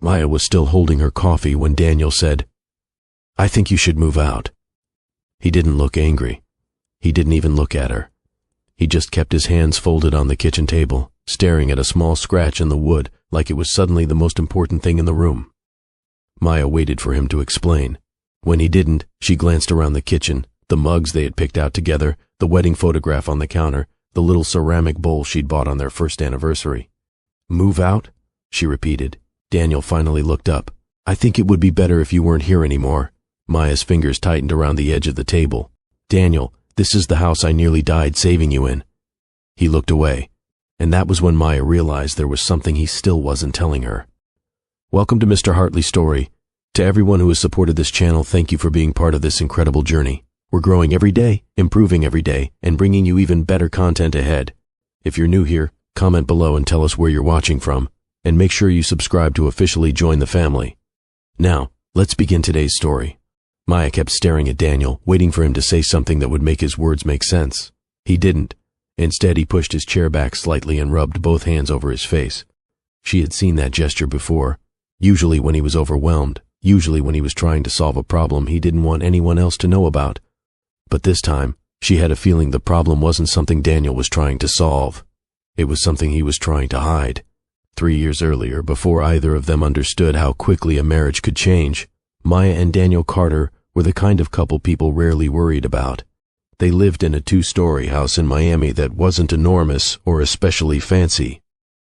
Maya was still holding her coffee when Daniel said, "I think you should move out." He didn't look angry. He didn't even look at her. He just kept his hands folded on the kitchen table, staring at a small scratch in the wood like it was suddenly the most important thing in the room. Maya waited for him to explain. When he didn't, she glanced around the kitchen, the mugs they had picked out together, the wedding photograph on the counter, the little ceramic bowl she'd bought on their first anniversary. "Move out?" she repeated. Daniel finally looked up. "I think it would be better if you weren't here anymore." Maya's fingers tightened around the edge of the table. "Daniel, this is the house I nearly died saving you in." He looked away, and that was when Maya realized there was something he still wasn't telling her. Welcome to Mr. Hartley's story. To everyone who has supported this channel, thank you for being part of this incredible journey. We're growing every day, improving every day, and bringing you even better content ahead. If you're new here, comment below and tell us where you're watching from, and make sure you subscribe to officially join the family. Now, let's begin today's story. Maya kept staring at Daniel, waiting for him to say something that would make his words make sense. He didn't. Instead, he pushed his chair back slightly and rubbed both hands over his face. She had seen that gesture before, usually when he was overwhelmed, usually when he was trying to solve a problem he didn't want anyone else to know about. But this time, she had a feeling the problem wasn't something Daniel was trying to solve. It was something he was trying to hide. 3 years earlier, before either of them understood how quickly a marriage could change, Maya and Daniel Carter were the kind of couple people rarely worried about. They lived in a 2-story house in Miami that wasn't enormous or especially fancy,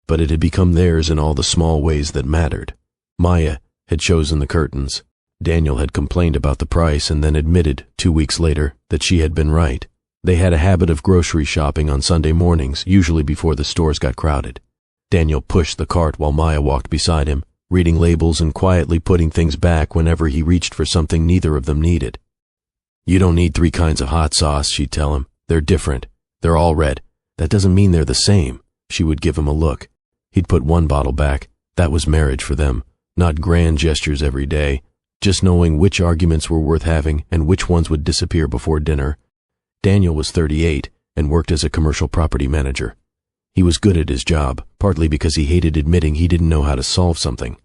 but it had become theirs in all the small ways that mattered. Maya had chosen the curtains. Daniel had complained about the price and then admitted, 2 weeks later, that she had been right. They had a habit of grocery shopping on Sunday mornings, usually before the stores got crowded. Daniel pushed the cart while Maya walked beside him, reading labels and quietly putting things back whenever he reached for something neither of them needed. "You don't need 3 kinds of hot sauce," she'd tell him. "They're different. They're all red. That doesn't mean they're the same." She would give him a look. He'd put one bottle back. That was marriage for them. Not grand gestures every day, just knowing which arguments were worth having and which ones would disappear before dinner. Daniel was 38 and worked as a commercial property manager. He was good at his job, partly because he hated admitting he didn't know how to solve something.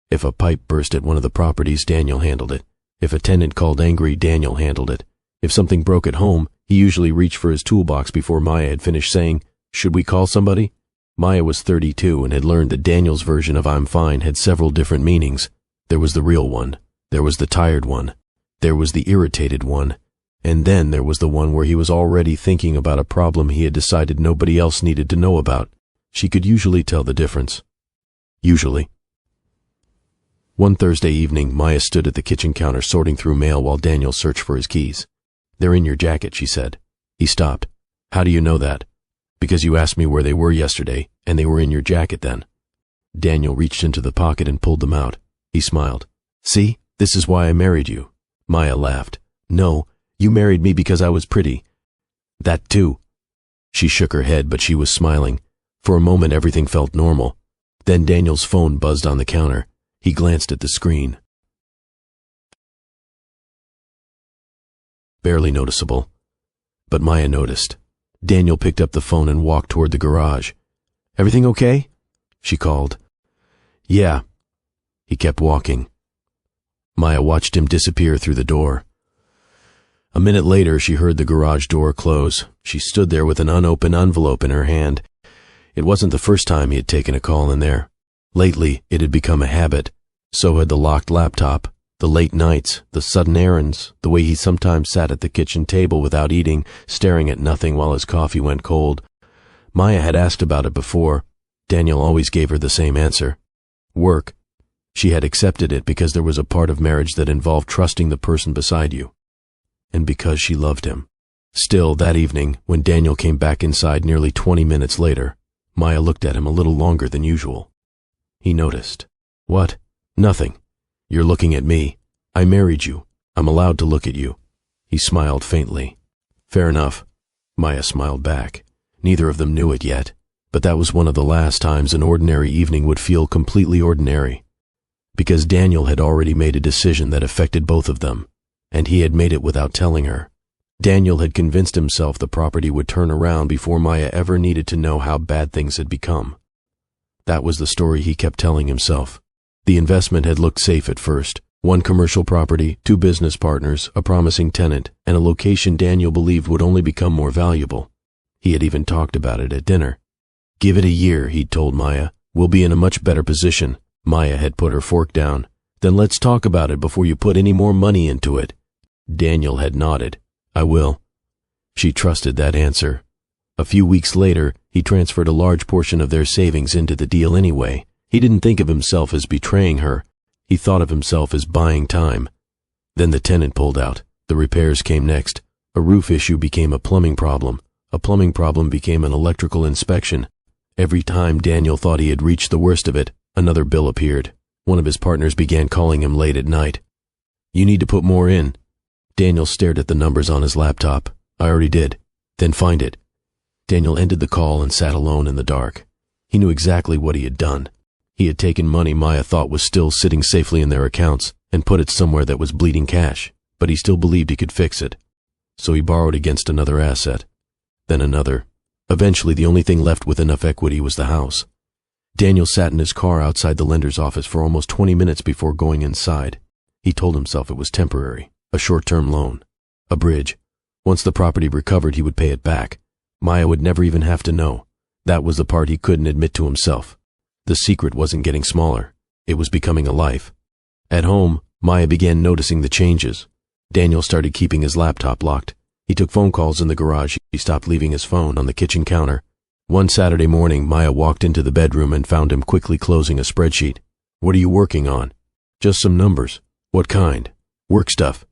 If a pipe burst at one of the properties, Daniel handled it. If a tenant called angry, Daniel handled it. If something broke at home, he usually reached for his toolbox before Maya had finished saying, "Should we call somebody?" Maya was 32 and had learned that Daniel's version of "I'm fine" had several different meanings. There was the real one. There was the tired one. There was the irritated one. And then there was the one where he was already thinking about a problem he had decided nobody else needed to know about. She could usually tell the difference. Usually. One Thursday evening, Maya stood at the kitchen counter sorting through mail while Daniel searched for his keys. "They're in your jacket," she said. He stopped. "How do you know that?" "Because you asked me where they were yesterday, and they were in your jacket then." Daniel reached into the pocket and pulled them out. He smiled. "See, this is why I married you." Maya laughed. "No. You married me because I was pretty." "That too." She shook her head, but she was smiling. For a moment everything felt normal. Then Daniel's phone buzzed on the counter. He glanced at the screen. Barely noticeable. But Maya noticed. Daniel picked up the phone and walked toward the garage. "Everything okay?" she called. "Yeah." He kept walking. Maya watched him disappear through the door. A minute later, she heard the garage door close. She stood there with an unopened envelope in her hand. It wasn't the first time he had taken a call in there. Lately, it had become a habit. So had the locked laptop, the late nights, the sudden errands, the way he sometimes sat at the kitchen table without eating, staring at nothing while his coffee went cold. Maya had asked about it before. Daniel always gave her the same answer. Work. She had accepted it because there was a part of marriage that involved trusting the person beside you. And because she loved him. Still, that evening, when Daniel came back inside nearly 20 minutes later, Maya looked at him a little longer than usual. He noticed. "What?" "Nothing. You're looking at me. I married you. I'm allowed to look at you." He smiled faintly. "Fair enough." Maya smiled back. Neither of them knew it yet, but that was one of the last times an ordinary evening would feel completely ordinary. Because Daniel had already made a decision that affected both of them. And he had made it without telling her. Daniel had convinced himself the property would turn around before Maya ever needed to know how bad things had become. That was the story he kept telling himself. The investment had looked safe at first. One commercial property, 2 business partners, a promising tenant, and a location Daniel believed would only become more valuable. He had even talked about it at dinner. "Give it a year," he'd told Maya. "We'll be in a much better position." Maya had put her fork down. "Then let's talk about it before you put any more money into it." Daniel had nodded. "I will." She trusted that answer. A few weeks later, he transferred a large portion of their savings into the deal anyway. He didn't think of himself as betraying her. He thought of himself as buying time. Then the tenant pulled out. The repairs came next. A roof issue became a plumbing problem. A plumbing problem became an electrical inspection. Every time Daniel thought he had reached the worst of it, another bill appeared. One of his partners began calling him late at night. "You need to put more in." Daniel stared at the numbers on his laptop. "I already did." "Then find it." Daniel ended the call and sat alone in the dark. He knew exactly what he had done. He had taken money Maya thought was still sitting safely in their accounts and put it somewhere that was bleeding cash, but he still believed he could fix it. So he borrowed against another asset, then another. Eventually, the only thing left with enough equity was the house. Daniel sat in his car outside the lender's office for almost 20 minutes before going inside. He told himself it was temporary, a short-term loan, a bridge. Once the property recovered, he would pay it back. Maya would never even have to know. That was the part he couldn't admit to himself. The secret wasn't getting smaller. It was becoming a life. At home, Maya began noticing the changes. Daniel started keeping his laptop locked. He took phone calls in the garage. He stopped leaving his phone on the kitchen counter. One Saturday morning, Maya walked into the bedroom and found him quickly closing a spreadsheet. "What are you working on?" "Just some numbers." "What kind?" "Work stuff."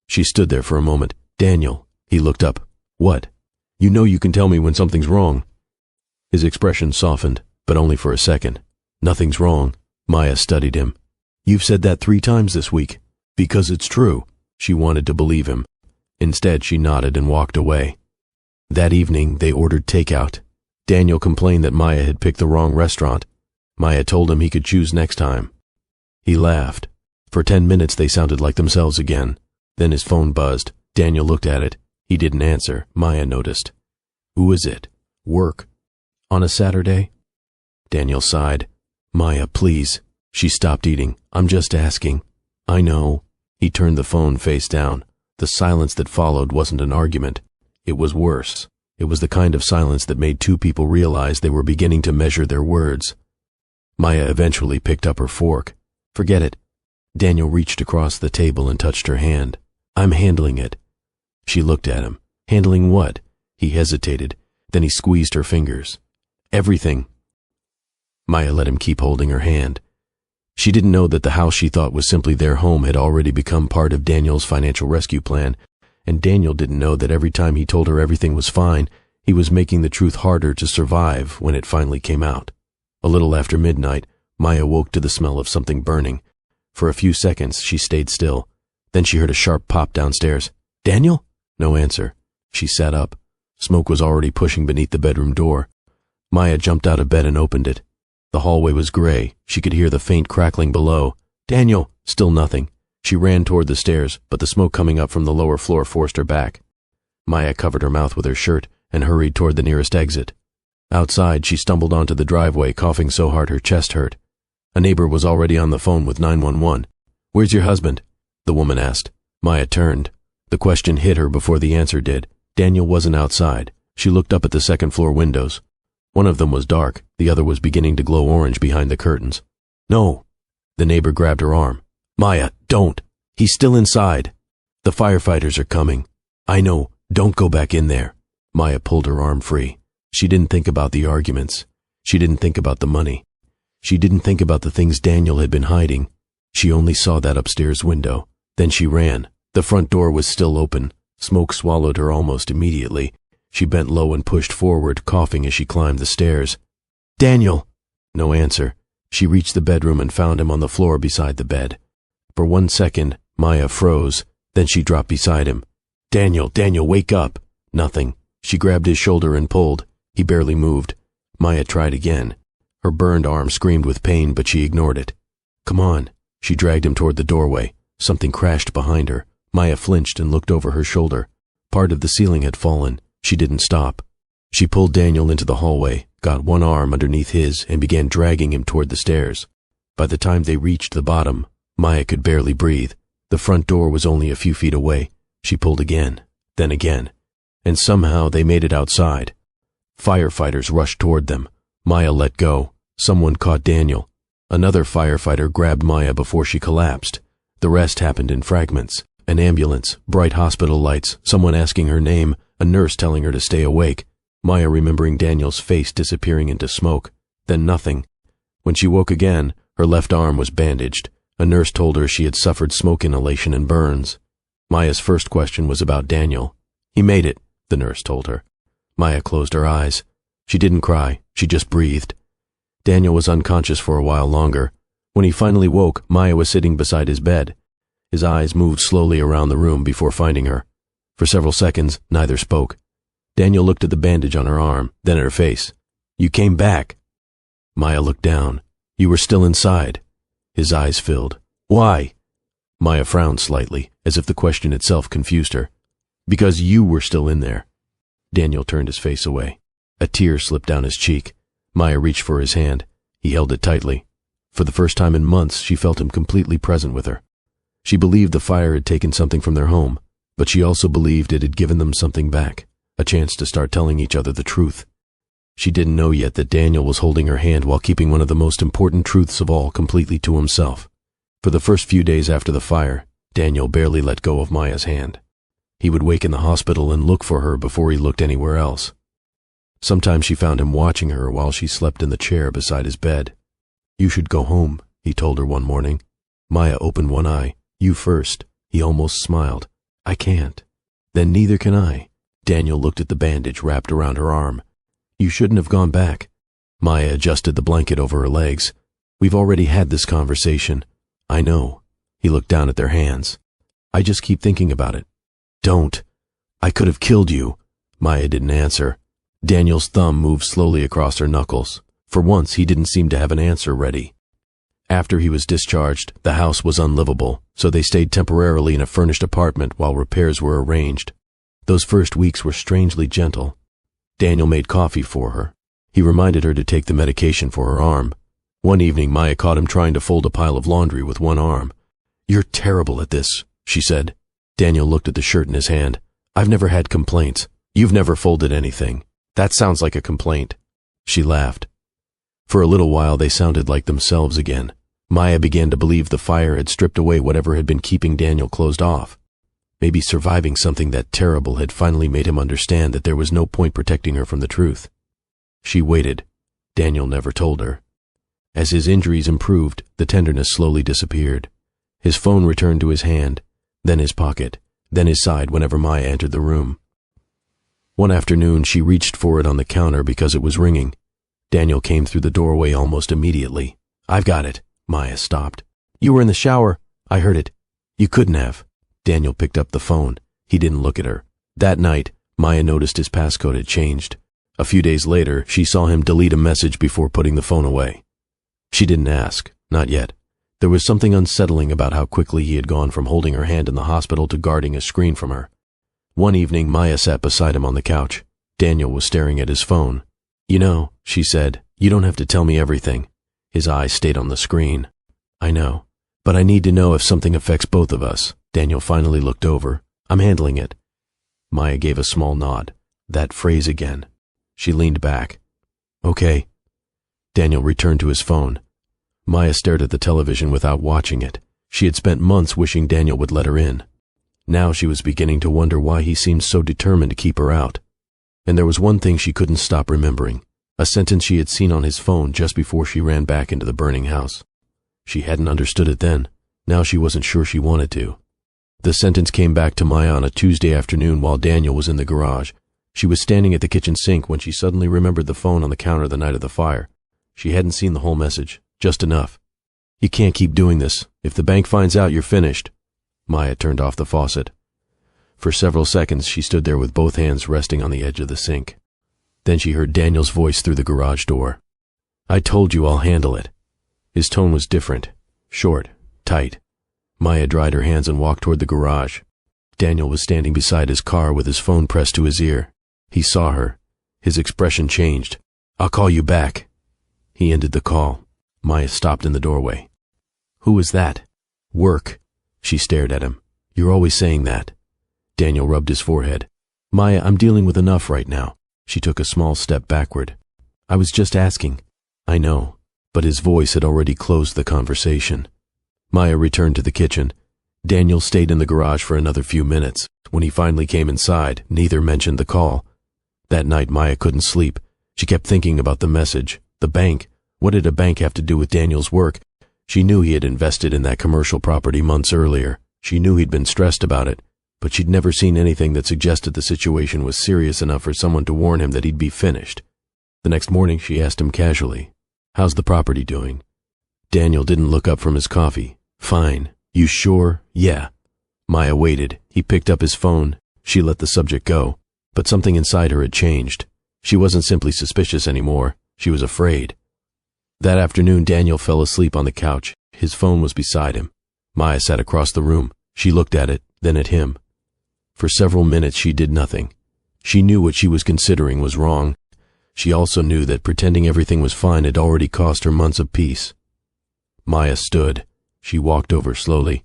She stood there for a moment. "Daniel." He looked up. "What?" "You know you can tell me when something's wrong." His expression softened, but only for a second. "Nothing's wrong." Maya studied him. "You've said that 3 times this week." "Because it's true." She wanted to believe him. Instead, she nodded and walked away. That evening, they ordered takeout. Daniel complained that Maya had picked the wrong restaurant. Maya told him he could choose next time. He laughed. For 10 minutes, they sounded like themselves again. Then his phone buzzed. Daniel looked at it. He didn't answer. Maya noticed. "Who is it?" "Work." "On a Saturday?" Daniel sighed. "Maya, please." She stopped eating. "I'm just asking." "I know." He turned the phone face down. The silence that followed wasn't an argument. It was worse. It was the kind of silence that made 2 people realize they were beginning to measure their words. Maya eventually picked up her fork. "Forget it." Daniel reached across the table and touched her hand. "I'm handling it." She looked at him. "Handling what?" He hesitated. Then he squeezed her fingers. "Everything." Maya let him keep holding her hand. She didn't know that the house she thought was simply their home had already become part of Daniel's financial rescue plan, and Daniel didn't know that every time he told her everything was fine, he was making the truth harder to survive when it finally came out. A little after midnight, Maya woke to the smell of something burning. For a few seconds, she stayed still. Then she heard a sharp pop downstairs. "Daniel?" No answer. She sat up. Smoke was already pushing beneath the bedroom door. Maya jumped out of bed and opened it. The hallway was gray. She could hear the faint crackling below. "Daniel!" Still nothing. She ran toward the stairs, but the smoke coming up from the lower floor forced her back. Maya covered her mouth with her shirt and hurried toward the nearest exit. Outside, she stumbled onto the driveway, coughing so hard her chest hurt. A neighbor was already on the phone with 911. "Where's your husband?" the woman asked. Maya turned. The question hit her before the answer did. Daniel wasn't outside. She looked up at the second-floor windows. One of them was dark. The other was beginning to glow orange behind the curtains. "No." The neighbor grabbed her arm. "Maya, don't. He's still inside. The firefighters are coming." "I know. Don't go back in there." Maya pulled her arm free. She didn't think about the arguments. She didn't think about the money. She didn't think about the things Daniel had been hiding. She only saw that upstairs window. Then she ran. The front door was still open. Smoke swallowed her almost immediately. She bent low and pushed forward, coughing as she climbed the stairs. "Daniel!" No answer. She reached the bedroom and found him on the floor beside the bed. For 1 second, Maya froze. Then she dropped beside him. "Daniel, Daniel, wake up!" Nothing. She grabbed his shoulder and pulled. He barely moved. Maya tried again. Her burned arm screamed with pain, but she ignored it. "Come on." She dragged him toward the doorway. Something crashed behind her. Maya flinched and looked over her shoulder. Part of the ceiling had fallen. She didn't stop. She pulled Daniel into the hallway, got one arm underneath his, and began dragging him toward the stairs. By the time they reached the bottom, Maya could barely breathe. The front door was only a few feet away. She pulled again, then again, and somehow they made it outside. Firefighters rushed toward them. Maya let go. Someone caught Daniel. Another firefighter grabbed Maya before she collapsed. The rest happened in fragments. An ambulance, bright hospital lights, someone asking her name, a nurse telling her to stay awake, Maya remembering Daniel's face disappearing into smoke, then nothing. When she woke again, her left arm was bandaged. A nurse told her she had suffered smoke inhalation and burns. Maya's first question was about Daniel. "He made it," the nurse told her. Maya closed her eyes. She didn't cry, she just breathed. Daniel was unconscious for a while longer. When he finally woke, Maya was sitting beside his bed. His eyes moved slowly around the room before finding her. For several seconds, neither spoke. Daniel looked at the bandage on her arm, then at her face. "You came back." Maya looked down. "You were still inside." His eyes filled. "Why?" Maya frowned slightly, as if the question itself confused her. "Because you were still in there." Daniel turned his face away. A tear slipped down his cheek. Maya reached for his hand. He held it tightly. For the first time in months, she felt him completely present with her. She believed the fire had taken something from their home, but she also believed it had given them something back, a chance to start telling each other the truth. She didn't know yet that Daniel was holding her hand while keeping one of the most important truths of all completely to himself. For the first few days after the fire, Daniel barely let go of Maya's hand. He would wake in the hospital and look for her before he looked anywhere else. Sometimes she found him watching her while she slept in the chair beside his bed. "You should go home," he told her one morning. Maya opened one eye. "You first." He almost smiled. "I can't." "Then neither can I." Daniel looked at the bandage wrapped around her arm. "You shouldn't have gone back." Maya adjusted the blanket over her legs. "We've already had this conversation." "I know." He looked down at their hands. "I just keep thinking about it." "Don't." "I could have killed you." Maya didn't answer. Daniel's thumb moved slowly across her knuckles. For once, he didn't seem to have an answer ready. After he was discharged, the house was unlivable, so they stayed temporarily in a furnished apartment while repairs were arranged. Those first weeks were strangely gentle. Daniel made coffee for her. He reminded her to take the medication for her arm. One evening, Maya caught him trying to fold a pile of laundry with one arm. "You're terrible at this," she said. Daniel looked at the shirt in his hand. "I've never had complaints. You've never folded anything. That sounds like a complaint." She laughed. For a little while they sounded like themselves again. Maya began to believe the fire had stripped away whatever had been keeping Daniel closed off. Maybe surviving something that terrible had finally made him understand that there was no point protecting her from the truth. She waited. Daniel never told her. As his injuries improved, the tenderness slowly disappeared. His phone returned to his hand, then his pocket, then his side whenever Maya entered the room. One afternoon, she reached for it on the counter because it was ringing. Daniel came through the doorway almost immediately. "I've got it." Maya stopped. "You were in the shower. I heard it." "You couldn't have." Daniel picked up the phone. He didn't look at her. That night, Maya noticed his passcode had changed. A few days later, she saw him delete a message before putting the phone away. She didn't ask, not yet. There was something unsettling about how quickly he had gone from holding her hand in the hospital to guarding a screen from her. One evening, Maya sat beside him on the couch. Daniel was staring at his phone. "You know," she said, "you don't have to tell me everything." His eyes stayed on the screen. "I know. But I need to know if something affects both of us." Daniel finally looked over. "I'm handling it." Maya gave a small nod. That phrase again. She leaned back. "Okay." Daniel returned to his phone. Maya stared at the television without watching it. She had spent months wishing Daniel would let her in. Now she was beginning to wonder why he seemed so determined to keep her out. And there was one thing she couldn't stop remembering, a sentence she had seen on his phone just before she ran back into the burning house. She hadn't understood it then. Now she wasn't sure she wanted to. The sentence came back to Maya on a Tuesday afternoon while Daniel was in the garage. She was standing at the kitchen sink when she suddenly remembered the phone on the counter the night of the fire. She hadn't seen the whole message, just enough. "You can't keep doing this. If the bank finds out, you're finished." Maya turned off the faucet. For several seconds, she stood there with both hands resting on the edge of the sink. Then she heard Daniel's voice through the garage door. "I told you I'll handle it." His tone was different, short, tight. Maya dried her hands and walked toward the garage. Daniel was standing beside his car with his phone pressed to his ear. He saw her. His expression changed. "I'll call you back." He ended the call. Maya stopped in the doorway. Who is that? Work. She stared at him. You're always saying that. Daniel rubbed his forehead. Maya, I'm dealing with enough right now. She took a small step backward. I was just asking. I know, but his voice had already closed the conversation. Maya returned to the kitchen. Daniel stayed in the garage for another few minutes. When he finally came inside, neither mentioned the call. That night Maya couldn't sleep. She kept thinking about the message, the bank. What did a bank have to do with Daniel's work? She knew he had invested in that commercial property months earlier. She knew he'd been stressed about it, but she'd never seen anything that suggested the situation was serious enough for someone to warn him that he'd be finished. The next morning she asked him casually, "How's the property doing?" Daniel didn't look up from his coffee. "Fine. You sure?" "Yeah." Maya waited. He picked up his phone. She let the subject go, but something inside her had changed. She wasn't simply suspicious anymore. She was afraid. That afternoon, Daniel fell asleep on the couch. His phone was beside him. Maya sat across the room. She looked at it, then at him. For several minutes she did nothing. She knew what she was considering was wrong. She also knew that pretending everything was fine had already cost her months of peace. Maya stood. She walked over slowly.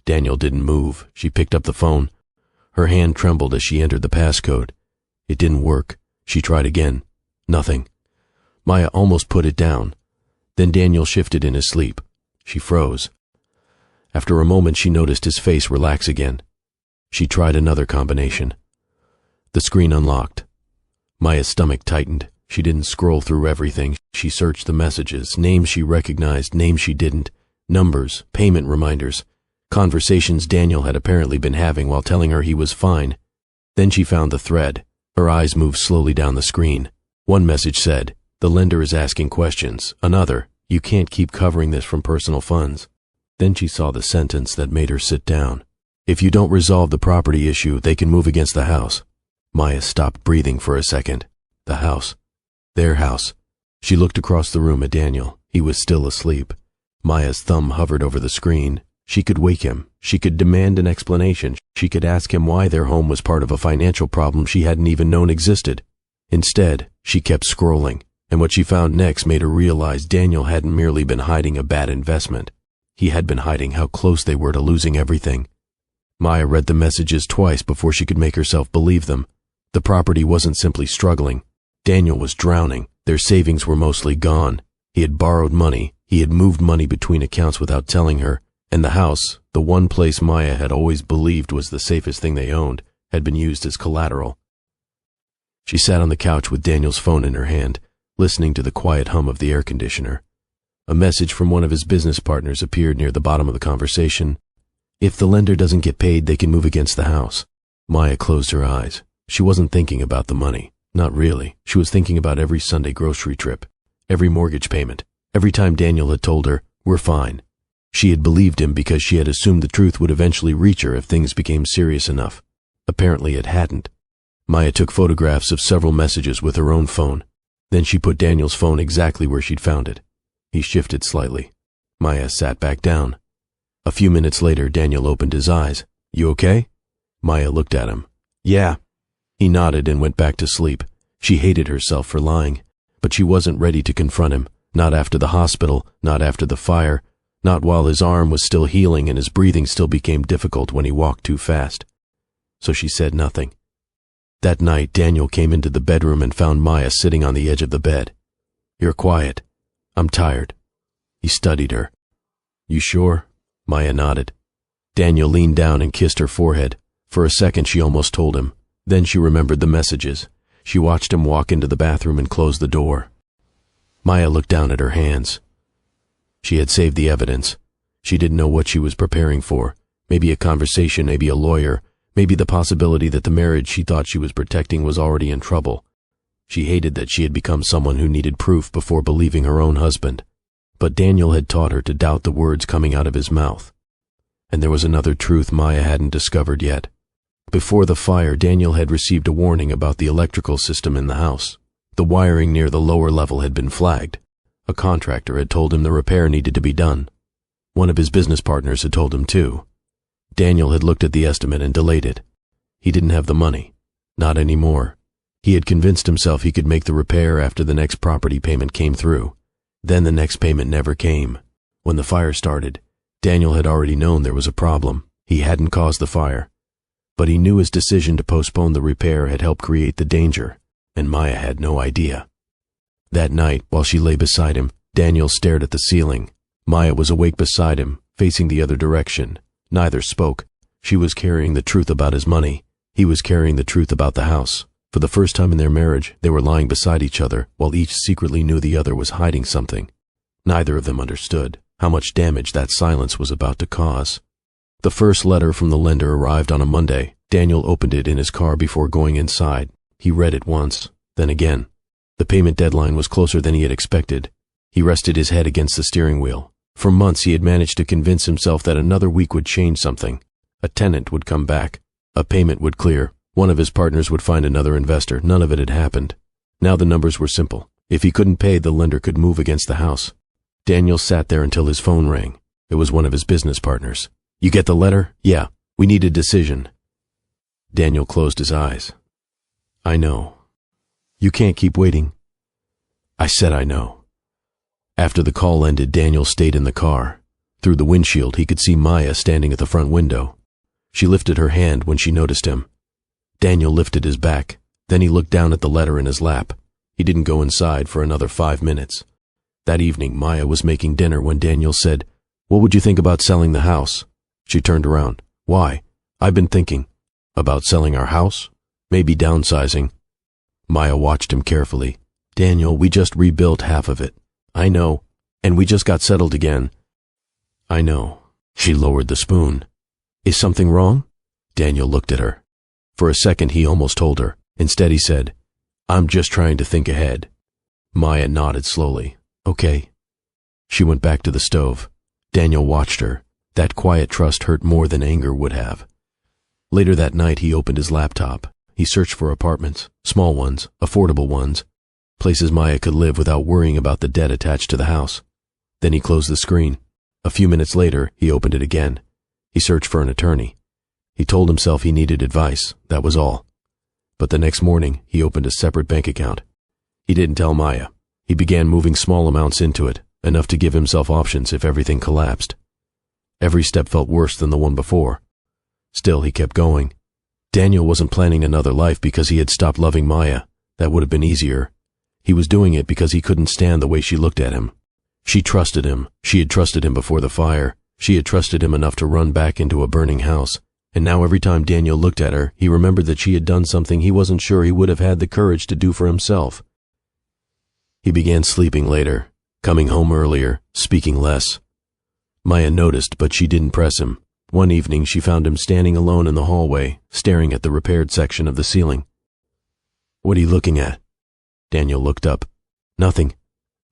Daniel didn't move. She picked up the phone. Her hand trembled as she entered the passcode. It didn't work. She tried again. Nothing. Maya almost put it down. Then Daniel shifted in his sleep. She froze. After a moment she noticed his face relax again. She tried another combination. The screen unlocked. Maya's stomach tightened. She didn't scroll through everything. She searched the messages, names she recognized, names she didn't, numbers, payment reminders, conversations Daniel had apparently been having while telling her he was fine. Then she found the thread. Her eyes moved slowly down the screen. One message said, "The lender is asking questions." Another, "You can't keep covering this from personal funds." Then she saw the sentence that made her sit down. "If you don't resolve the property issue, they can move against the house." Maya stopped breathing for a second. The house. Their house. She looked across the room at Daniel. He was still asleep. Maya's thumb hovered over the screen. She could wake him. She could demand an explanation. She could ask him why their home was part of a financial problem she hadn't even known existed. Instead, she kept scrolling, and what she found next made her realize Daniel hadn't merely been hiding a bad investment. He had been hiding how close they were to losing everything. Maya read the messages twice before she could make herself believe them. The property wasn't simply struggling. Daniel was drowning. Their savings were mostly gone. He had borrowed money. He had moved money between accounts without telling her. And the house, the one place Maya had always believed was the safest thing they owned, had been used as collateral. She sat on the couch with Daniel's phone in her hand, listening to the quiet hum of the air conditioner. A message from one of his business partners appeared near the bottom of the conversation. "If the lender doesn't get paid, they can move against the house." Maya closed her eyes. She wasn't thinking about the money. Not really. She was thinking about every Sunday grocery trip, every mortgage payment, every time Daniel had told her, "We're fine." She had believed him because she had assumed the truth would eventually reach her if things became serious enough. Apparently it hadn't. Maya took photographs of several messages with her own phone. Then she put Daniel's phone exactly where she'd found it. He shifted slightly. Maya sat back down. A few minutes later, Daniel opened his eyes. "You okay?" Maya looked at him. "Yeah." He nodded and went back to sleep. She hated herself for lying, but she wasn't ready to confront him. Not after the hospital, not after the fire, not while his arm was still healing and his breathing still became difficult when he walked too fast. So she said nothing. That night, Daniel came into the bedroom and found Maya sitting on the edge of the bed. "You're quiet." "I'm tired." He studied her. "You sure?" Maya nodded. Daniel leaned down and kissed her forehead. For a second she almost told him. Then she remembered the messages. She watched him walk into the bathroom and close the door. Maya looked down at her hands. She had saved the evidence. She didn't know what she was preparing for. Maybe a conversation, maybe a lawyer, maybe the possibility that the marriage she thought she was protecting was already in trouble. She hated that she had become someone who needed proof before believing her own husband. But Daniel had taught her to doubt the words coming out of his mouth. And there was another truth Maya hadn't discovered yet. Before the fire, Daniel had received a warning about the electrical system in the house. The wiring near the lower level had been flagged. A contractor had told him the repair needed to be done. One of his business partners had told him too. Daniel had looked at the estimate and delayed it. He didn't have the money. Not anymore. He had convinced himself he could make the repair after the next property payment came through. Then the next payment never came. When the fire started, Daniel had already known there was a problem. He hadn't caused the fire. But he knew his decision to postpone the repair had helped create the danger, and Maya had no idea. That night, while she lay beside him, Daniel stared at the ceiling. Maya was awake beside him, facing the other direction. Neither spoke. She was carrying the truth about his money. He was carrying the truth about the house. For the first time in their marriage, they were lying beside each other, while each secretly knew the other was hiding something. Neither of them understood how much damage that silence was about to cause. The first letter from the lender arrived on a Monday. Daniel opened it in his car before going inside. He read it once, then again. The payment deadline was closer than he had expected. He rested his head against the steering wheel. For months he had managed to convince himself that another week would change something. A tenant would come back. A payment would clear. One of his partners would find another investor. None of it had happened. Now the numbers were simple. If he couldn't pay, the lender could move against the house. Daniel sat there until his phone rang. It was one of his business partners. "You get the letter?" "Yeah. We need a decision." Daniel closed his eyes. "I know. You can't keep waiting." "I said I know." After the call ended, Daniel stayed in the car. Through the windshield, he could see Maya standing at the front window. She lifted her hand when she noticed him. Daniel lifted his back. Then he looked down at the letter in his lap. He didn't go inside for another 5 minutes. That evening, Maya was making dinner when Daniel said, "What would you think about selling the house?" She turned around. "Why?" "I've been thinking." "About selling our house?" "Maybe downsizing." Maya watched him carefully. "Daniel, we just rebuilt half of it." "I know. And we just got settled again." "I know." She lowered the spoon. "Is something wrong?" Daniel looked at her. For a second he almost told her. Instead he said, "I'm just trying to think ahead." Maya nodded slowly. "Okay." She went back to the stove. Daniel watched her. That quiet trust hurt more than anger would have. Later that night he opened his laptop. He searched for apartments, small ones, affordable ones, places Maya could live without worrying about the debt attached to the house. Then he closed the screen. A few minutes later, he opened it again. He searched for an attorney. He told himself he needed advice, that was all. But the next morning, he opened a separate bank account. He didn't tell Maya. He began moving small amounts into it, enough to give himself options if everything collapsed. Every step felt worse than the one before. Still, he kept going. Daniel wasn't planning another life because he had stopped loving Maya. That would have been easier. He was doing it because he couldn't stand the way she looked at him. She trusted him. She had trusted him before the fire. She had trusted him enough to run back into a burning house. And now every time Daniel looked at her, he remembered that she had done something he wasn't sure he would have had the courage to do for himself. He began sleeping later, coming home earlier, speaking less. Maya noticed, but she didn't press him. One evening she found him standing alone in the hallway, staring at the repaired section of the ceiling. "What are you looking at?" Daniel looked up. "Nothing."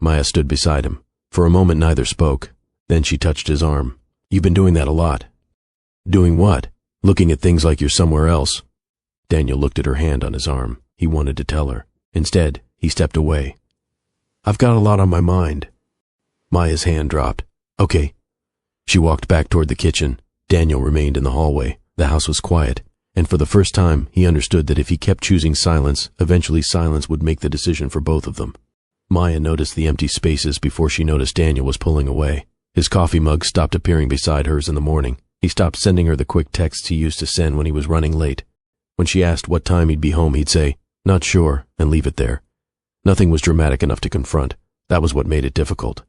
Maya stood beside him. For a moment neither spoke. Then she touched his arm. "You've been doing that a lot." "Doing what?" "Looking at things like you're somewhere else." Daniel looked at her hand on his arm. He wanted to tell her. Instead, he stepped away. "I've got a lot on my mind." Maya's hand dropped. "Okay." She walked back toward the kitchen. Daniel remained in the hallway. The house was quiet, and for the first time, he understood that if he kept choosing silence, eventually silence would make the decision for both of them. Maya noticed the empty spaces before she noticed Daniel was pulling away. His coffee mug stopped appearing beside hers in the morning. He stopped sending her the quick texts he used to send when he was running late. When she asked what time he'd be home, he'd say, "Not sure," and leave it there. Nothing was dramatic enough to confront. That was what made it difficult.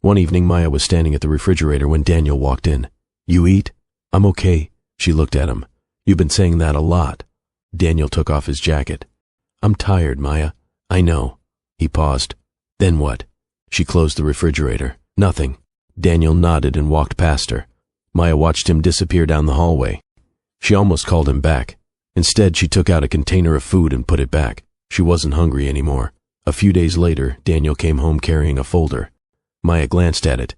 One evening, Maya was standing at the refrigerator when Daniel walked in. "You eat?" "I'm okay." She looked at him. "You've been saying that a lot." Daniel took off his jacket. "I'm tired, Maya." "I know." He paused. "Then what?" She closed the refrigerator. "Nothing." Daniel nodded and walked past her. Maya watched him disappear down the hallway. She almost called him back. Instead, she took out a container of food and put it back. She wasn't hungry anymore. A few days later, Daniel came home carrying a folder. Maya glanced at it.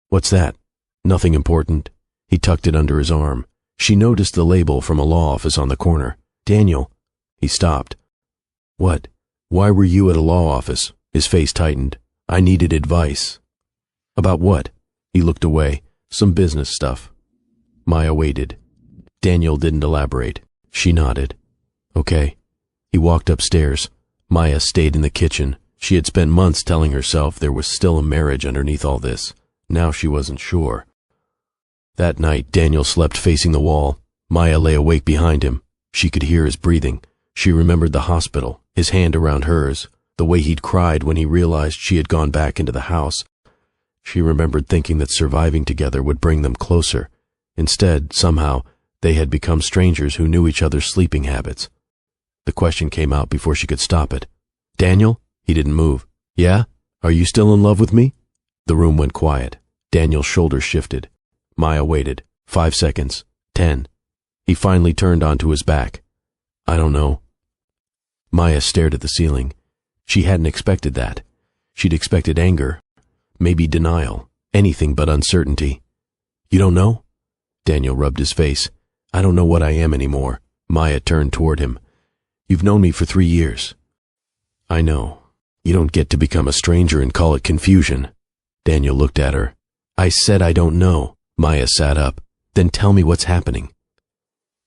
"What's that?" "Nothing important." He tucked it under his arm. She noticed the label from a law office on the corner. "Daniel." He stopped. "What? Why were you at a law office?" His face tightened. "I needed advice." "About what?" He looked away. "Some business stuff." Maya waited. Daniel didn't elaborate. She nodded. "Okay." He walked upstairs. Maya stayed in the kitchen. She had spent months telling herself there was still a marriage underneath all this. Now she wasn't sure. That night, Daniel slept facing the wall. Maya lay awake behind him. She could hear his breathing. She remembered the hospital, his hand around hers, the way he'd cried when he realized she had gone back into the house. She remembered thinking that surviving together would bring them closer. Instead, somehow, they had become strangers who knew each other's sleeping habits. The question came out before she could stop it. "Daniel?" He didn't move. "Yeah? Are you still in love with me?" The room went quiet. Daniel's shoulders shifted. Maya waited. 5 seconds. 10. He finally turned onto his back. "I don't know." Maya stared at the ceiling. She hadn't expected that. She'd expected anger, maybe denial, anything but uncertainty. "You don't know?" Daniel rubbed his face. "I don't know what I am anymore." Maya turned toward him. "You've known me for 3 years." "I know. You don't get to become a stranger and call it confusion." Daniel looked at her. "I said I don't know." Maya sat up. "Then tell me what's happening."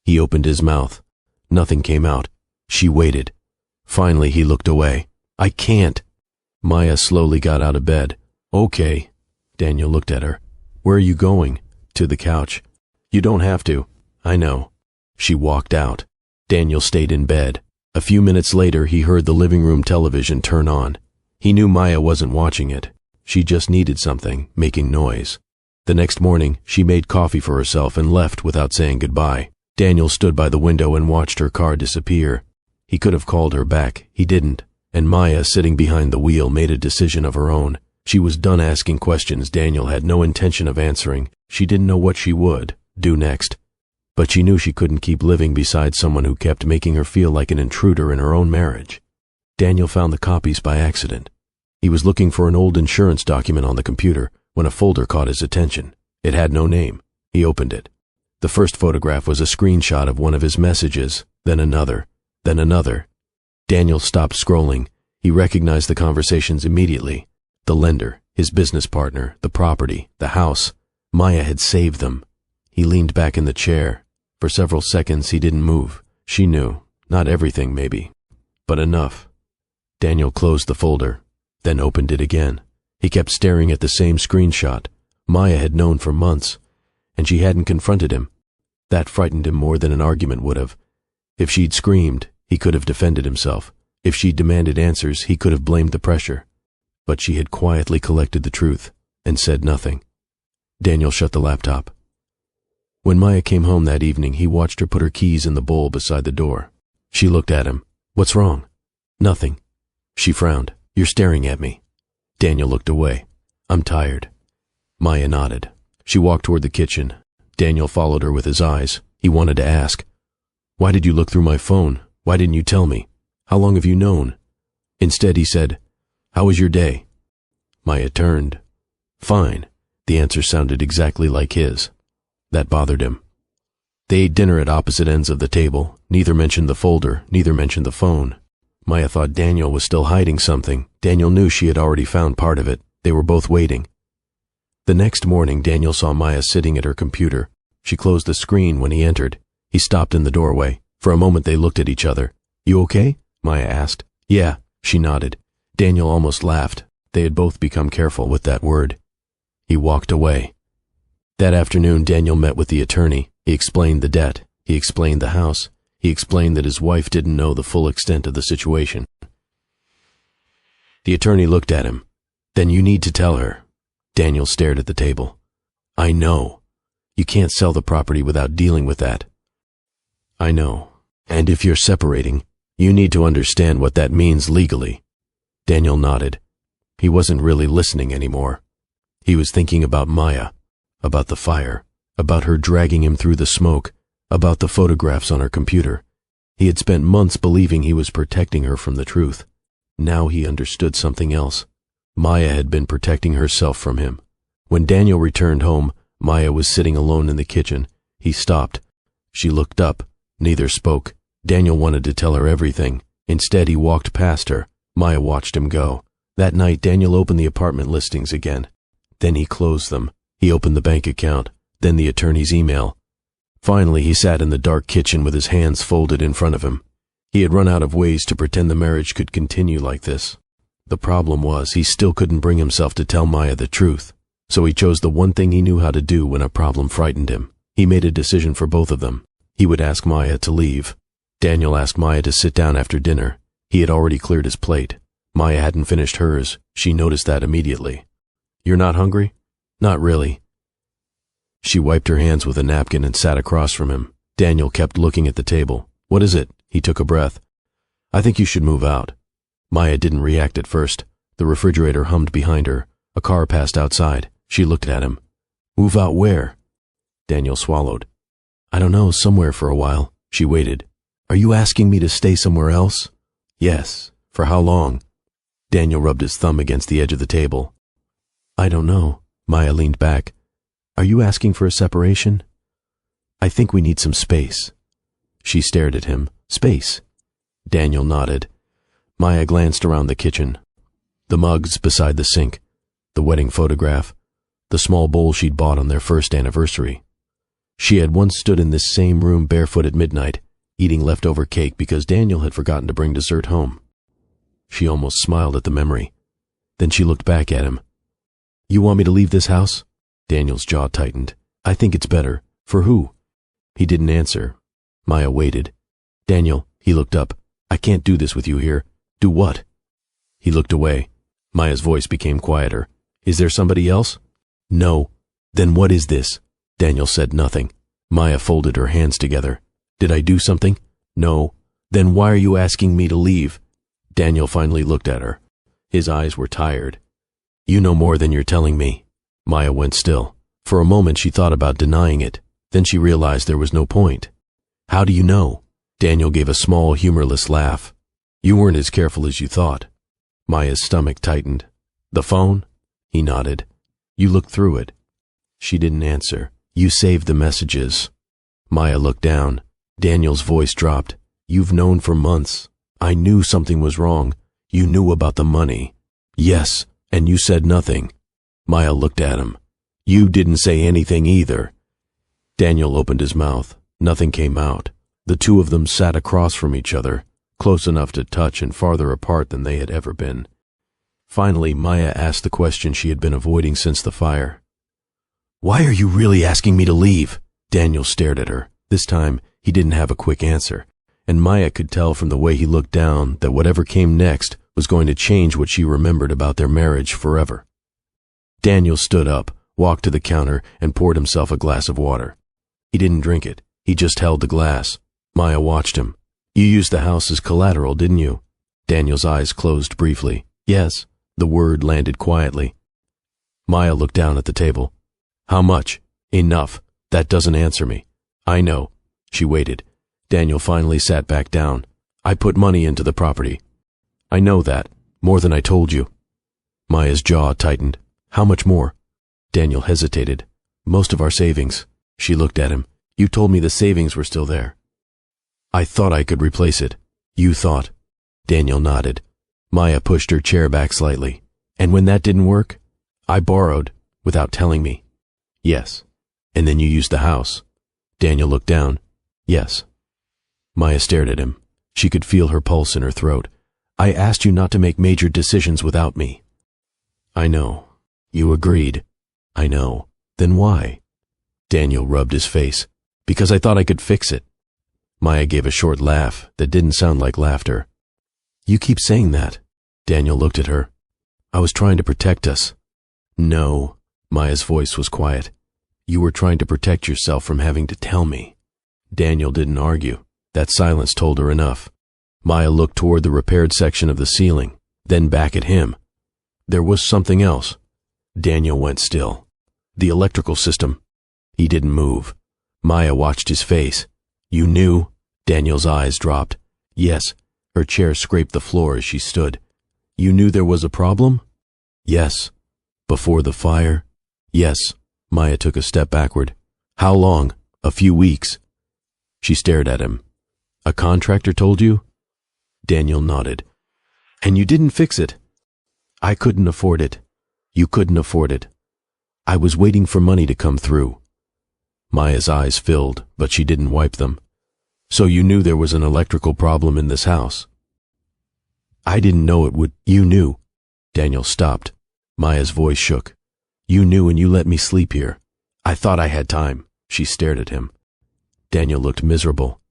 He opened his mouth. Nothing came out. She waited. Finally, he looked away. "I can't." Maya slowly got out of bed. "Okay." Daniel looked at her. "Where are you going?" "To the couch." "You don't have to." "I know." She walked out. Daniel stayed in bed. A few minutes later, he heard the living room television turn on. He knew Maya wasn't watching it. She just needed something, making noise. The next morning, she made coffee for herself and left without saying goodbye. Daniel stood by the window and watched her car disappear. He could have called her back. He didn't. And Maya, sitting behind the wheel, made a decision of her own. She was done asking questions Daniel had no intention of answering. She didn't know what she would do next. But she knew she couldn't keep living beside someone who kept making her feel like an intruder in her own marriage. Daniel found the copies by accident. He was looking for an old insurance document on the computer when a folder caught his attention. It had no name. He opened it. The first photograph was a screenshot of one of his messages, then another, then another. Daniel stopped scrolling. He recognized the conversations immediately. The lender, his business partner, the property, the house. Maya had saved them. He leaned back in the chair. For several seconds he didn't move. She knew. Not everything, maybe. But enough. Daniel closed the folder, then opened it again. He kept staring at the same screenshot. Maya had known for months, and she hadn't confronted him. That frightened him more than an argument would have. If she'd screamed, he could have defended himself. If she'd demanded answers, he could have blamed the pressure. But she had quietly collected the truth and said nothing. Daniel shut the laptop. When Maya came home that evening, he watched her put her keys in the bowl beside the door. She looked at him. "What's wrong?" "Nothing." She frowned. "You're staring at me." Daniel looked away. "I'm tired." Maya nodded. She walked toward the kitchen. Daniel followed her with his eyes. He wanted to ask, "Why did you look through my phone? Why didn't you tell me? How long have you known?" Instead, he said, "How was your day?" Maya turned. "Fine." The answer sounded exactly like his. That bothered him. They ate dinner at opposite ends of the table. Neither mentioned the folder, neither mentioned the phone. Maya thought Daniel was still hiding something. Daniel knew she had already found part of it. They were both waiting. The next morning, Daniel saw Maya sitting at her computer. She closed the screen when he entered. He stopped in the doorway. For a moment they looked at each other. "You okay?" Maya asked. "Yeah," she nodded. Daniel almost laughed. They had both become careful with that word. He walked away. That afternoon, Daniel met with the attorney. He explained the debt. He explained the house. He explained that his wife didn't know the full extent of the situation. The attorney looked at him. "Then you need to tell her." Daniel stared at the table. "I know. You can't sell the property without dealing with that." "I know. And if you're separating, you need to understand what that means legally." Daniel nodded. He wasn't really listening anymore. He was thinking about Maya, about the fire, about her dragging him through the smoke, about the photographs on her computer. He had spent months believing he was protecting her from the truth. Now he understood something else. Maya had been protecting herself from him. When Daniel returned home, Maya was sitting alone in the kitchen. He stopped. She looked up. Neither spoke. Daniel wanted to tell her everything. Instead, he walked past her. Maya watched him go. That night, Daniel opened the apartment listings again. Then he closed them. He opened the bank account, then the attorney's email. Finally, he sat in the dark kitchen with his hands folded in front of him. He had run out of ways to pretend the marriage could continue like this. The problem was he still couldn't bring himself to tell Maya the truth, so he chose the one thing he knew how to do when a problem frightened him. He made a decision for both of them. He would ask Maya to leave. Daniel asked Maya to sit down after dinner. He had already cleared his plate. Maya hadn't finished hers. She noticed that immediately. "You're not hungry?" "Not really." She wiped her hands with a napkin and sat across from him. Daniel kept looking at the table. "What is it?" He took a breath. "I think you should move out." Maya didn't react at first. The refrigerator hummed behind her. A car passed outside. She looked at him. "Move out where?" Daniel swallowed. "I don't know, somewhere for a while." She waited. "Are you asking me to stay somewhere else?" "Yes." "For how long?" Daniel rubbed his thumb against the edge of the table. "I don't know." Maya leaned back. "Are you asking for a separation?" "I think we need some space." She stared at him. "Space?" Daniel nodded. Maya glanced around the kitchen. The mugs beside the sink, the wedding photograph, the small bowl she'd bought on their first anniversary. She had once stood in this same room barefoot at midnight, eating leftover cake because Daniel had forgotten to bring dessert home. She almost smiled at the memory. Then she looked back at him. "You want me to leave this house?" Daniel's jaw tightened. "I think it's better. For who?" He didn't answer. Maya waited. "Daniel," he looked up. "I can't do this with you here." "Do what?" He looked away. Maya's voice became quieter. "Is there somebody else?" "No." "Then what is this?" Daniel said nothing. Maya folded her hands together. "Did I do something?" "No." "Then why are you asking me to leave?" Daniel finally looked at her. His eyes were tired. "You know more than you're telling me." Maya went still. For a moment she thought about denying it. Then she realized there was no point. "How do you know?" Daniel gave a small, humorless laugh. "You weren't as careful as you thought." Maya's stomach tightened. "The phone?" He nodded. "You looked through it." She didn't answer. "You saved the messages." Maya looked down. Daniel's voice dropped. "You've known for months. I knew something was wrong. You knew about the money." "Yes, and you said nothing." Maya looked at him. "You didn't say anything either." Daniel opened his mouth. Nothing came out. The two of them sat across from each other, close enough to touch and farther apart than they had ever been. Finally, Maya asked the question she had been avoiding since the fire. "Why are you really asking me to leave?" Daniel stared at her. This time, he didn't have a quick answer, and Maya could tell from the way he looked down that whatever came next was going to change what she remembered about their marriage forever. Daniel stood up, walked to the counter, and poured himself a glass of water. He didn't drink it. He just held the glass. Maya watched him. "You used the house as collateral, didn't you?" Daniel's eyes closed briefly. "Yes." The word landed quietly. Maya looked down at the table. "How much?" "Enough. That doesn't answer me." "I know." She waited. Daniel finally sat back down. "I put money into the property." "I know that. More than I told you." Maya's jaw tightened. "How much more?" Daniel hesitated. "Most of our savings." She looked at him. "You told me the savings were still there." "I thought I could replace it." "You thought?" Daniel nodded. Maya pushed her chair back slightly. "And when that didn't work?" "I borrowed, without telling me." "Yes." "And then you used the house." Daniel looked down. "Yes." Maya stared at him. She could feel her pulse in her throat. "I asked you not to make major decisions without me." "I know." "You agreed." "I know." "Then why?" Daniel rubbed his face. "Because I thought I could fix it." Maya gave a short laugh that didn't sound like laughter. "You keep saying that." Daniel looked at her. "I was trying to protect us." "No." Maya's voice was quiet. "You were trying to protect yourself from having to tell me." Daniel didn't argue. That silence told her enough. Maya looked toward the repaired section of the ceiling, then back at him. There was something else. Daniel went still. "The electrical system." He didn't move. Maya watched his face. "You knew?" Daniel's eyes dropped. "Yes." Her chair scraped the floor as she stood. "You knew there was a problem?" "Yes." "Before the fire?" "Yes." Maya took a step backward. "How long?" "A few weeks." She stared at him. "A contractor told you?" Daniel nodded. "And you didn't fix it?" "I couldn't afford it." "You couldn't afford it." "I was waiting for money to come through." Maya's eyes filled, but she didn't wipe them. "So you knew there was an electrical problem in this house?" "I didn't know it would." "You knew." Daniel stopped. Maya's voice shook. You knew and you let me sleep here. I thought I had time. She stared at him. Daniel looked miserable.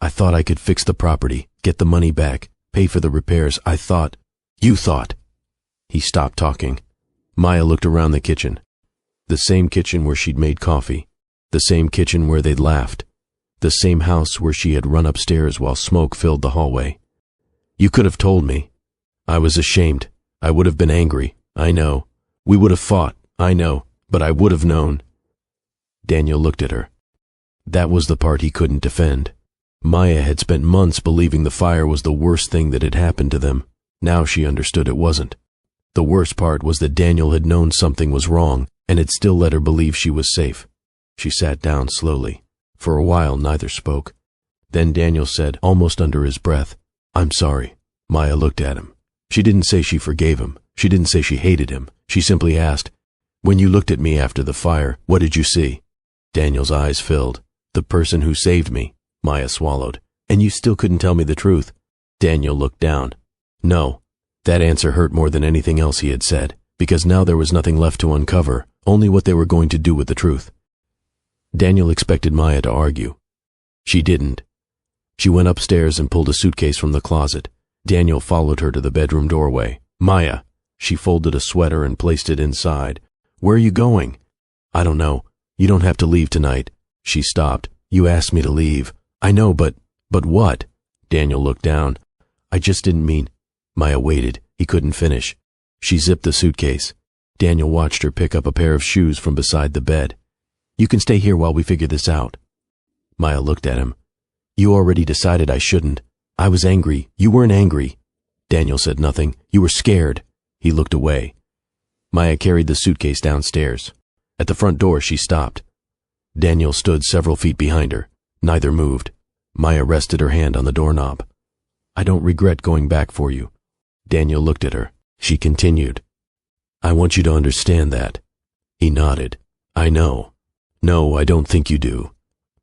I thought I could fix the property, get the money back, pay for the repairs. I thought. You thought. He stopped talking. Maya looked around the kitchen. The same kitchen where she'd made coffee. The same kitchen where they'd laughed. The same house where she had run upstairs while smoke filled the hallway. You could have told me. I was ashamed. I would have been angry. I know. We would have fought. I know. But I would have known. Daniel looked at her. That was the part he couldn't defend. Maya had spent months believing the fire was the worst thing that had happened to them. Now she understood it wasn't. The worst part was that Daniel had known something was wrong and had still let her believe she was safe. She sat down slowly. For a while neither spoke. Then Daniel said, almost under his breath, I'm sorry. Maya looked at him. She didn't say she forgave him. She didn't say she hated him. She simply asked, when you looked at me after the fire, what did you see? Daniel's eyes filled. The person who saved me. Maya swallowed. And you still couldn't tell me the truth. Daniel looked down. No. That answer hurt more than anything else he had said, because now there was nothing left to uncover, only what they were going to do with the truth. Daniel expected Maya to argue. She didn't. She went upstairs and pulled a suitcase from the closet. Daniel followed her to the bedroom doorway. Maya! She folded a sweater and placed it inside. Where are you going? I don't know. You don't have to leave tonight. She stopped. You asked me to leave. I know, but what? Daniel looked down. I just didn't mean. Maya waited. He couldn't finish. She zipped the suitcase. Daniel watched her pick up a pair of shoes from beside the bed. You can stay here while we figure this out. Maya looked at him. You already decided I shouldn't. I was angry. You weren't angry. Daniel said nothing. You were scared. He looked away. Maya carried the suitcase downstairs. At the front door she stopped. Daniel stood several feet behind her. Neither moved. Maya rested her hand on the doorknob. I don't regret going back for you. Daniel looked at her. She continued. I want you to understand that. He nodded. I know. No, I don't think you do.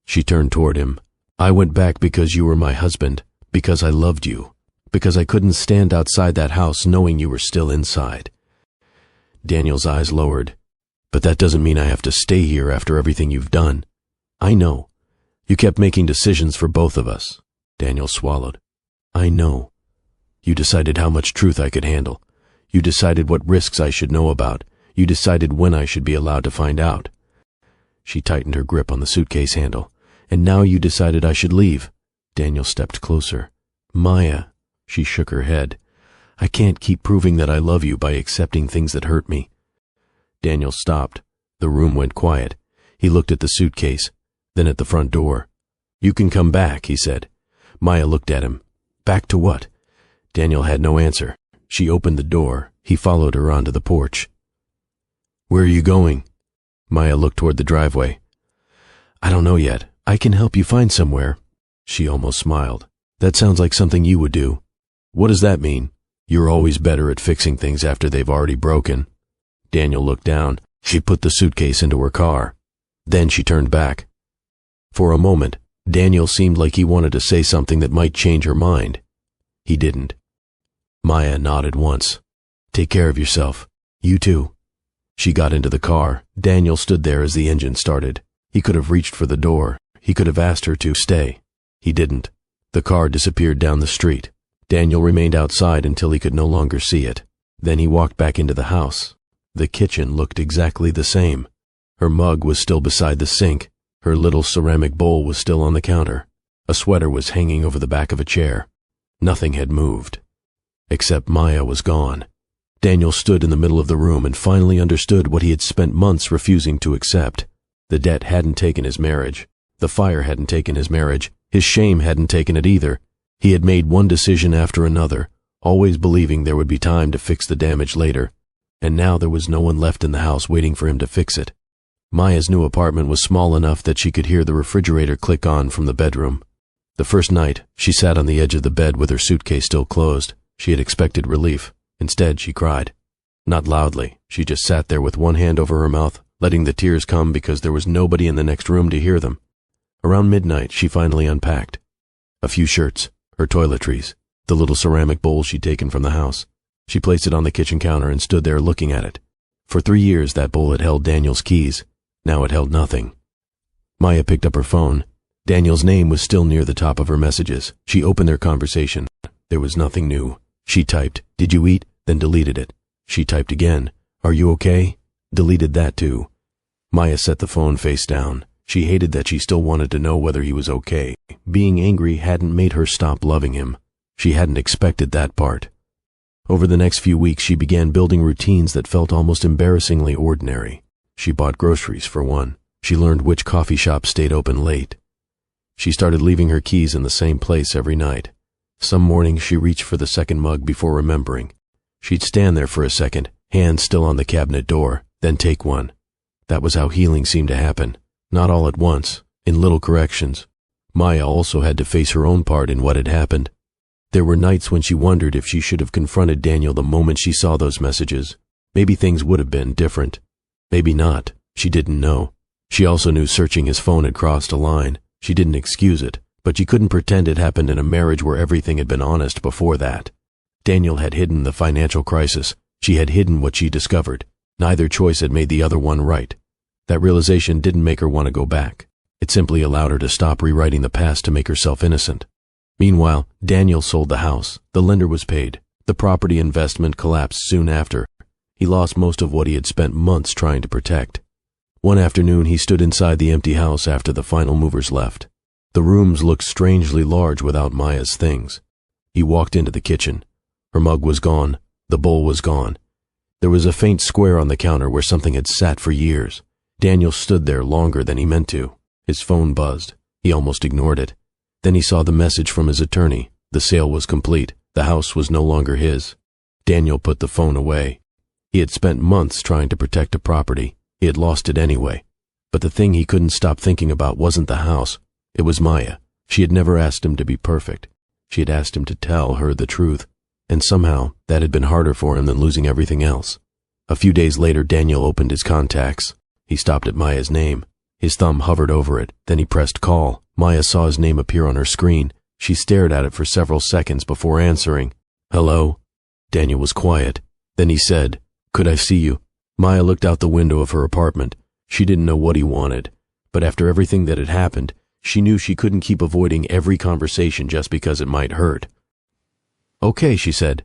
She turned toward him. I went back because you were my husband, because I loved you, because I couldn't stand outside that house knowing you were still inside. Daniel's eyes lowered. But that doesn't mean I have to stay here after everything you've done. I know. You kept making decisions for both of us. Daniel swallowed. I know. You decided how much truth I could handle. You decided what risks I should know about. You decided when I should be allowed to find out. She tightened her grip on the suitcase handle. And now you decided I should leave. Daniel stepped closer. Maya. She shook her head. I can't keep proving that I love you by accepting things that hurt me. Daniel stopped. The room went quiet. He looked at the suitcase, then at the front door. You can come back, he said. Maya looked at him. Back to what? Daniel had no answer. She opened the door. He followed her onto the porch. Where are you going? Maya looked toward the driveway. I don't know yet. I can help you find somewhere. She almost smiled. That sounds like something you would do. What does that mean? You're always better at fixing things after they've already broken. Daniel looked down. She put the suitcase into her car. Then she turned back. For a moment, Daniel seemed like he wanted to say something that might change her mind. He didn't. Maya nodded once. Take care of yourself. You too. She got into the car. Daniel stood there as the engine started. He could have reached for the door. He could have asked her to stay. He didn't. The car disappeared down the street. Daniel remained outside until he could no longer see it. Then he walked back into the house. The kitchen looked exactly the same. Her mug was still beside the sink. Her little ceramic bowl was still on the counter. A sweater was hanging over the back of a chair. Nothing had moved. Except Maya was gone. Daniel stood in the middle of the room and finally understood what he had spent months refusing to accept. The debt hadn't taken his marriage. The fire hadn't taken his marriage. His shame hadn't taken it either. He had made one decision after another, always believing there would be time to fix the damage later. And now there was no one left in the house waiting for him to fix it. Maya's new apartment was small enough that she could hear the refrigerator click on from the bedroom. The first night, she sat on the edge of the bed with her suitcase still closed. She had expected relief. Instead, she cried. Not loudly. She just sat there with one hand over her mouth, letting the tears come because there was nobody in the next room to hear them. Around midnight, she finally unpacked. A few shirts, her toiletries, the little ceramic bowl she'd taken from the house. She placed it on the kitchen counter and stood there looking at it. For 3 years that bowl had held Daniel's keys. Now it held nothing. Maya picked up her phone. Daniel's name was still near the top of her messages. She opened their conversation. There was nothing new. She typed, "Did you eat?" then deleted it. She typed again, "Are you okay?" Deleted that too. Maya set the phone face down. She hated that she still wanted to know whether he was okay. Being angry hadn't made her stop loving him. She hadn't expected that part. Over the next few weeks, she began building routines that felt almost embarrassingly ordinary. She bought groceries, for one. She learned which coffee shops stayed open late. She started leaving her keys in the same place every night. Some mornings she reached for the second mug before remembering. She'd stand there for a second, hands still on the cabinet door, then take one. That was how healing seemed to happen. Not all at once, in little corrections. Maya also had to face her own part in what had happened. There were nights when she wondered if she should have confronted Daniel the moment she saw those messages. Maybe things would have been different. Maybe not. She didn't know. She also knew searching his phone had crossed a line. She didn't excuse it, but she couldn't pretend it happened in a marriage where everything had been honest before that. Daniel had hidden the financial crisis. She had hidden what she discovered. Neither choice had made the other one right. That realization didn't make her want to go back. It simply allowed her to stop rewriting the past to make herself innocent. Meanwhile, Daniel sold the house. The lender was paid. The property investment collapsed soon after. He lost most of what he had spent months trying to protect. One afternoon, he stood inside the empty house after the final movers left. The rooms looked strangely large without Maya's things. He walked into the kitchen. Her mug was gone. The bowl was gone. There was a faint square on the counter where something had sat for years. Daniel stood there longer than he meant to. His phone buzzed. He almost ignored it. Then he saw the message from his attorney. The sale was complete. The house was no longer his. Daniel put the phone away. He had spent months trying to protect a property. He had lost it anyway. But the thing he couldn't stop thinking about wasn't the house. It was Maya. She had never asked him to be perfect. She had asked him to tell her the truth. And somehow, that had been harder for him than losing everything else. A few days later, Daniel opened his contacts. He stopped at Maya's name. His thumb hovered over it. Then he pressed call. Maya saw his name appear on her screen. She stared at it for several seconds before answering. "Hello?" Daniel was quiet. Then he said, "Could I see you?" Maya looked out the window of her apartment. She didn't know what he wanted. But after everything that had happened, she knew she couldn't keep avoiding every conversation just because it might hurt. "Okay," she said.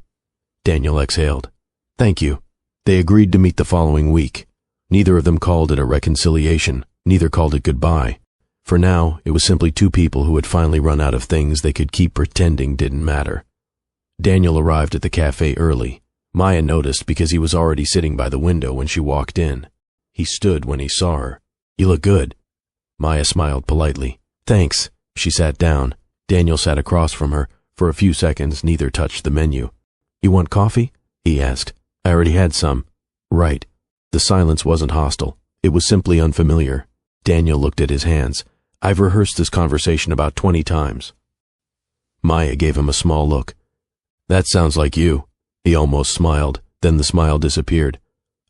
Daniel exhaled. "Thank you." They agreed to meet the following week. Neither of them called it a reconciliation. Neither called it goodbye. For now, it was simply two people who had finally run out of things they could keep pretending didn't matter. Daniel arrived at the cafe early. Maya noticed because he was already sitting by the window when she walked in. He stood when he saw her. "You look good." Maya smiled politely. "Thanks." She sat down. Daniel sat across from her. For a few seconds, neither touched the menu. "You want coffee?" he asked. "I already had some." "Right." The silence wasn't hostile. It was simply unfamiliar. Daniel looked at his hands. "I've rehearsed this conversation about 20 times. Maya gave him a small look. "That sounds like you." He almost smiled. Then the smile disappeared.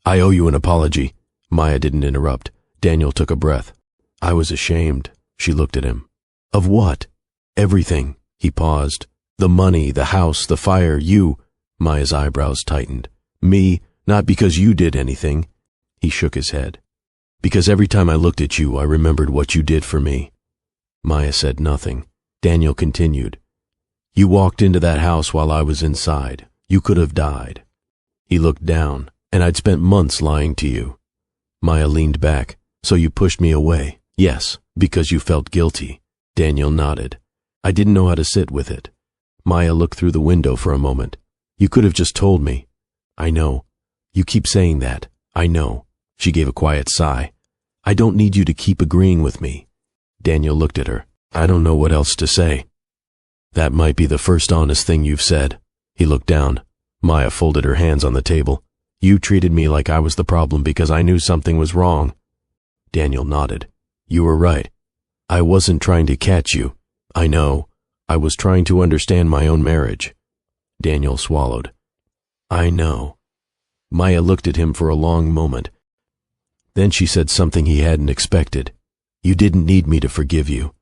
"I owe you an apology." Maya didn't interrupt. Daniel took a breath. "I was ashamed." She looked at him. "Of what?" "Everything." He paused. "The money, the house, the fire, you." Maya's eyebrows tightened. "Me, not because you did anything." He shook his head. "Because every time I looked at you, I remembered what you did for me." Maya said nothing. Daniel continued. "You walked into that house while I was inside. You could have died." He looked down, "And I'd spent months lying to you." Maya leaned back. "So you pushed me away?" "Yes, because you felt guilty." Daniel nodded. "I didn't know how to sit with it." Maya looked through the window for a moment. "You could have just told me." "I know. You keep saying that. I know." She gave a quiet sigh. "I don't need you to keep agreeing with me." Daniel looked at her. "I don't know what else to say." "That might be the first honest thing you've said." He looked down. Maya folded her hands on the table. "You treated me like I was the problem because I knew something was wrong." Daniel nodded. "You were right. I wasn't trying to catch you. I know. I was trying to understand my own marriage." Daniel swallowed. "I know." Maya looked at him for a long moment. Then she said something he hadn't expected. "You didn't need me to forgive you."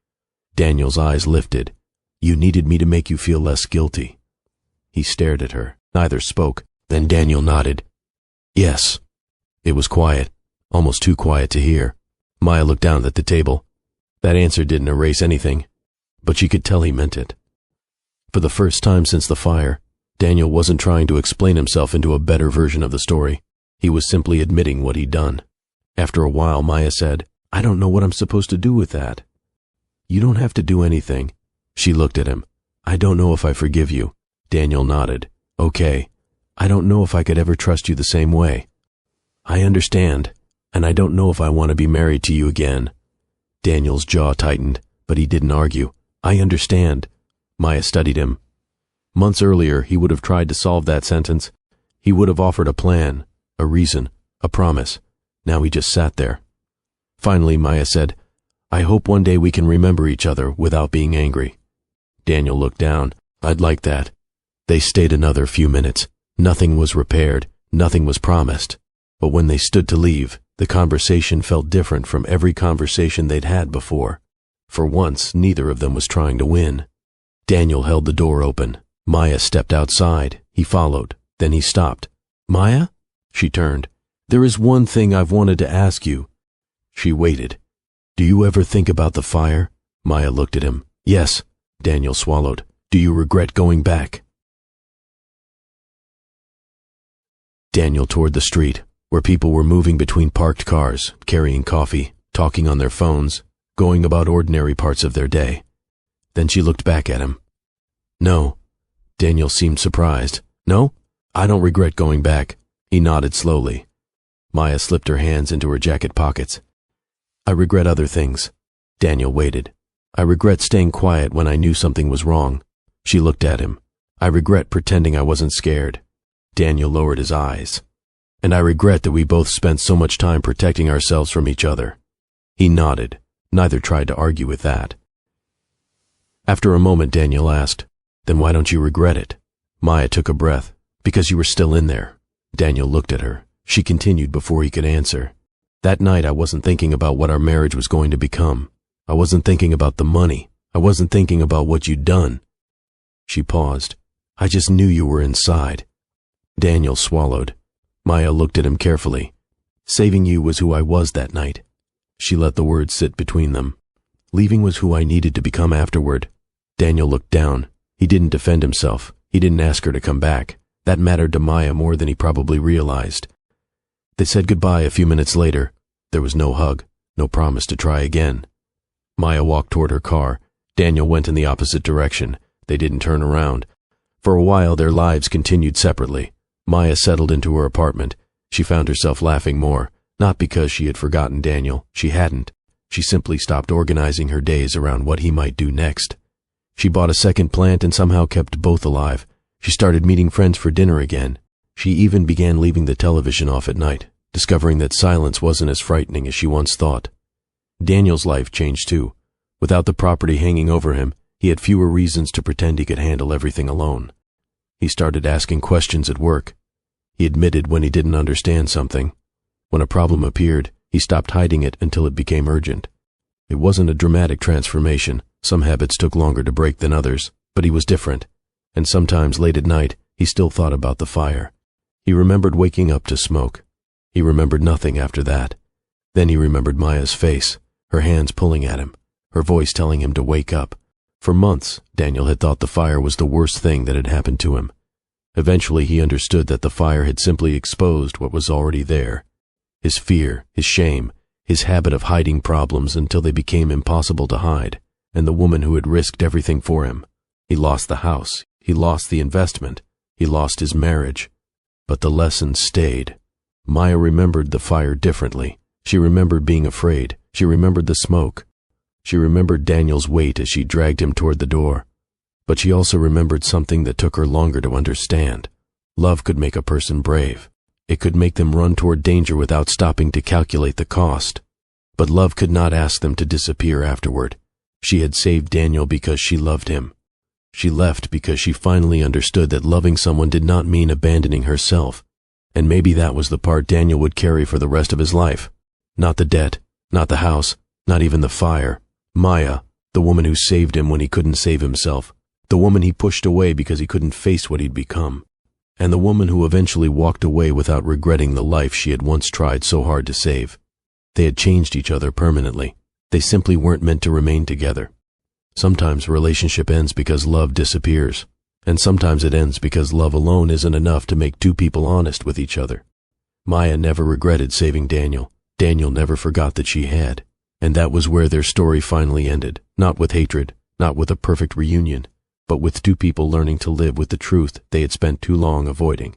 Daniel's eyes lifted. "You needed me to make you feel less guilty." He stared at her. Neither spoke. Then Daniel nodded. Yes. It was quiet, almost too quiet to hear. Maya looked down at the table. That answer didn't erase anything, but she could tell he meant it. For the first time since the fire, Daniel wasn't trying to explain himself into a better version of the story. He was simply admitting what he'd done. After a while, Maya said, I don't know what I'm supposed to do with that. You don't have to do anything. She looked at him. I don't know if I forgive you. Daniel nodded. Okay. I don't know if I could ever trust you the same way. I understand, and I don't know if I want to be married to you again. Daniel's jaw tightened, but he didn't argue. I understand. Maya studied him. Months earlier, he would have tried to solve that sentence. He would have offered a plan, a reason, a promise. Now he just sat there. Finally, Maya said, I hope one day we can remember each other without being angry. Daniel looked down. I'd like that. They stayed another few minutes. Nothing was repaired. Nothing was promised. But when they stood to leave, the conversation felt different from every conversation they'd had before. For once, neither of them was trying to win. Daniel held the door open. Maya stepped outside. He followed. Then he stopped. Maya? She turned. There is one thing I've wanted to ask you. She waited. Do you ever think about the fire? Maya looked at him. Yes. Daniel swallowed. Do you regret going back? Daniel toured the street, where people were moving between parked cars, carrying coffee, talking on their phones, going about ordinary parts of their day. Then she looked back at him. No. Daniel seemed surprised. No? I don't regret going back. He nodded slowly. Maya slipped her hands into her jacket pockets. I regret other things. Daniel waited. I regret staying quiet when I knew something was wrong. She looked at him. I regret pretending I wasn't scared. Daniel lowered his eyes. And I regret that we both spent so much time protecting ourselves from each other. He nodded. Neither tried to argue with that. After a moment, Daniel asked, Then why don't you regret it? Maya took a breath. Because you were still in there. Daniel looked at her. She continued before he could answer. That night I wasn't thinking about what our marriage was going to become. I wasn't thinking about the money. I wasn't thinking about what you'd done. She paused. I just knew you were inside. Daniel swallowed. Maya looked at him carefully. Saving you was who I was that night. She let the words sit between them. Leaving was who I needed to become afterward. Daniel looked down. He didn't defend himself. He didn't ask her to come back. That mattered to Maya more than he probably realized. They said goodbye a few minutes later. There was no hug, no promise to try again. Maya walked toward her car. Daniel went in the opposite direction. They didn't turn around. For a while, their lives continued separately. Maya settled into her apartment. She found herself laughing more, not because she had forgotten Daniel. She hadn't. She simply stopped organizing her days around what he might do next. She bought a second plant and somehow kept both alive. She started meeting friends for dinner again. She even began leaving the television off at night, discovering that silence wasn't as frightening as she once thought. Daniel's life changed too. Without the property hanging over him, he had fewer reasons to pretend he could handle everything alone. He started asking questions at work. He admitted when he didn't understand something. When a problem appeared, he stopped hiding it until it became urgent. It wasn't a dramatic transformation. Some habits took longer to break than others, but he was different. And sometimes late at night, he still thought about the fire. He remembered waking up to smoke. He remembered nothing after that. Then he remembered Maya's face, her hands pulling at him, her voice telling him to wake up. For months, Daniel had thought the fire was the worst thing that had happened to him. Eventually, he understood that the fire had simply exposed what was already there. His fear, his shame, his habit of hiding problems until they became impossible to hide, and the woman who had risked everything for him. He lost the house. He lost the investment. He lost his marriage. But the lesson stayed. Maya remembered the fire differently. She remembered being afraid. She remembered the smoke. She remembered Daniel's weight as she dragged him toward the door. But she also remembered something that took her longer to understand. Love could make a person brave. It could make them run toward danger without stopping to calculate the cost. But love could not ask them to disappear afterward. She had saved Daniel because she loved him. She left because she finally understood that loving someone did not mean abandoning herself. And maybe that was the part Daniel would carry for the rest of his life. Not the debt, not the house, not even the fire. Maya, the woman who saved him when he couldn't save himself. The woman he pushed away because he couldn't face what he'd become. and the woman who eventually walked away without regretting the life she had once tried so hard to save. They had changed each other permanently. They simply weren't meant to remain together. Sometimes a relationship ends because love disappears, and sometimes it ends because love alone isn't enough to make two people honest with each other. Maya never regretted saving Daniel. Daniel never forgot that she had. And that was where their story finally ended, not with hatred, not with a perfect reunion, but with two people learning to live with the truth they had spent too long avoiding.